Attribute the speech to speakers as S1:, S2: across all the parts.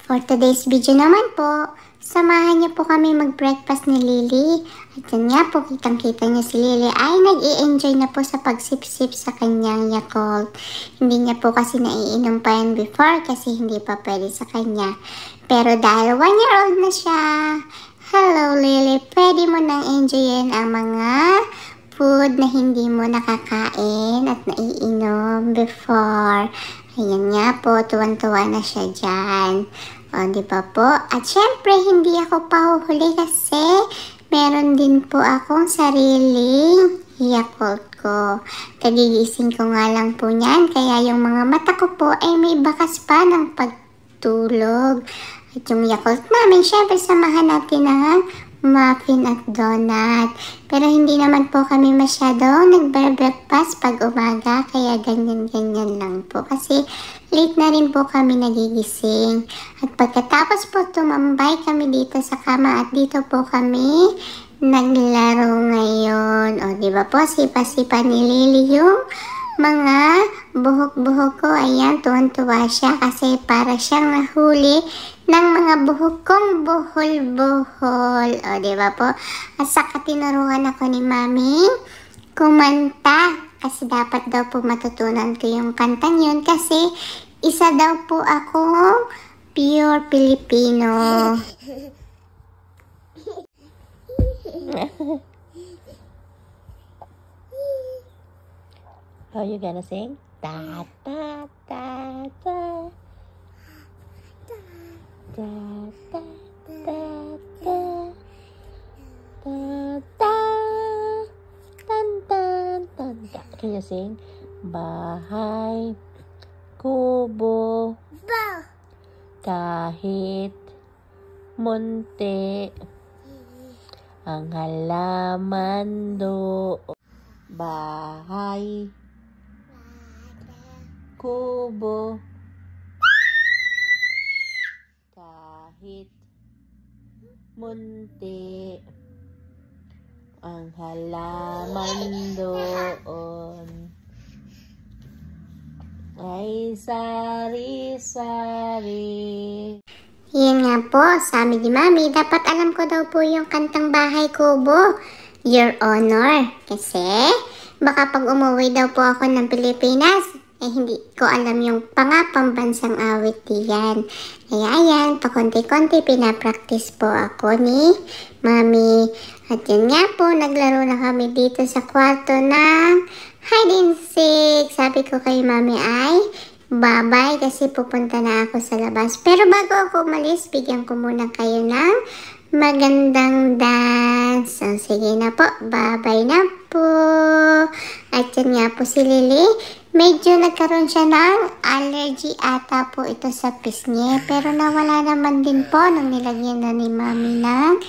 S1: For today's video naman po, samahan niyo po kami mag-breakfast ni Lily. At yan nga po, kitang-kita niyo si Lily ay nag-i-enjoy na po sa pagsip-sip sa kanyang Yakult. Hindi niya po kasi naiinom pa yan before kasi hindi pa pwede sa kanya. Pero dahil 1-year-old na siya, hello Lily, pwede mo nang enjoyin ang mga food na hindi mo nakakain at naiinom before. Ayan nga po, tuwan-tuwa na siya dyan. O, di ba po? At syempre, hindi ako pahuhuli kasi meron din po akong sariling Yakult ko. Kagigising ko nga lang po niyan, kaya yung mga mata ko po ay may bakas pa ng pagtulog. At yung Yakult namin, syempre, samahan natin ng muffin at donut. Pero hindi naman po kami masyadong nagbe-breakfast pag umaga, kaya ganyan-ganyan lang po. Kasi late na rin po kami nagigising. At pagkatapos po tumambay kami dito sa kama at dito po kami naglaro ngayon. O diba po, sipa-sipa ni Lily yung mga buhok-buhok ko. Ayan, tuwan-tuwa siya kasi para siyang nahuli ng mga buhok kong buhol-buhol. O, diba po? At saka tinuruan ako ni Mami kumanta. Kasi dapat daw po matutunan ko yung kantang yun. Kasi isa daw po akong pure Filipino.
S2: How you gonna sing? Ta ta ta ta ta ta ta ta ta ta ta tan tan tan ta. Can you sing? Bahay kubo kahit munti ang halaman do. Bahay kubo kahit munti ang halaman doon ay sari-sari.
S1: Yan nga po, sabi ni Mami, dapat alam ko daw po yung kantang Bahay Kubo, Your Honor. Kasi baka pag umuwi daw po ako ng Pilipinas, hindi ko alam yung pambansang awit diyan. Kaya ayan, pakonti-konti pinapractice po ako ni Mami. At yun nga po, naglaro na kami dito sa kwarto ng hide and seek. Sabi ko kay Mami ay bye-bye kasi pupunta na ako sa labas. Pero bago ako umalis, bigyan ko muna kayo ng magandang dance. So, sige na po. Bye-bye na po. At yan nga po si Lily. Medyo nagkaroon siya ng allergy ata po ito sa pisngi. Pero nawala naman din po nung nilagyan na ni Mami ng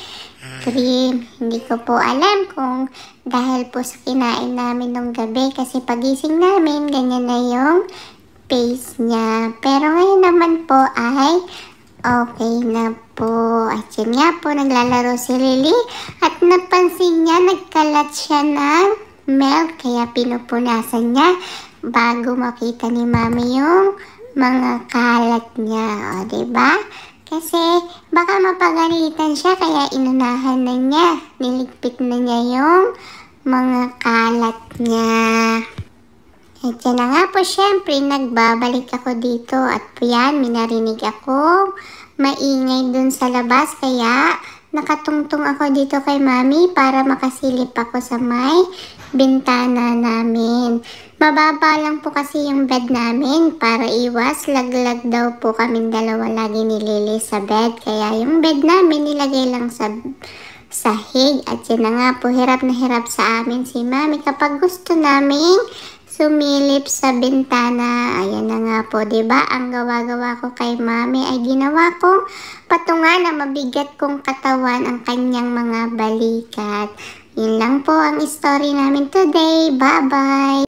S1: cream. Hindi ko po alam kung dahil po sa kinain namin nung gabi. Kasi pagising namin, ganyan na yung face niya. Pero ngayon naman po ay okay na po. At yun nga po, naglalaro si Lily. At napansin niya, nagkalat siya ng milk. Kaya pinupunasan niya bago makita ni Mami yung mga kalat niya. O, diba? Kasi baka mapagalitan siya, kaya inunahan na niya. Niligpit na niya yung mga kalat niya. At yan na nga po, syempre, nagbabalik ako dito. At po yan, minarinig ako maingay dun sa labas. Kaya nakatungtong ako dito kay Mami para makasilip ako sa may bintana namin. Mababa lang po kasi yung bed namin para iwas. Laglag daw po kaming dalawa lagi ni Lily sa bed. Kaya yung bed namin nilagay lang sa sahig. At yan na nga po, hirap na hirap sa amin si Mami kapag gusto namin sumilip sa bintana. Ayan na nga po, diba? Ang gawa-gawa ko kay Mami ay ginawa kong patungan na mabigat kong katawan ang kanyang mga balikat. Yun lang po ang story namin today. Bye-bye!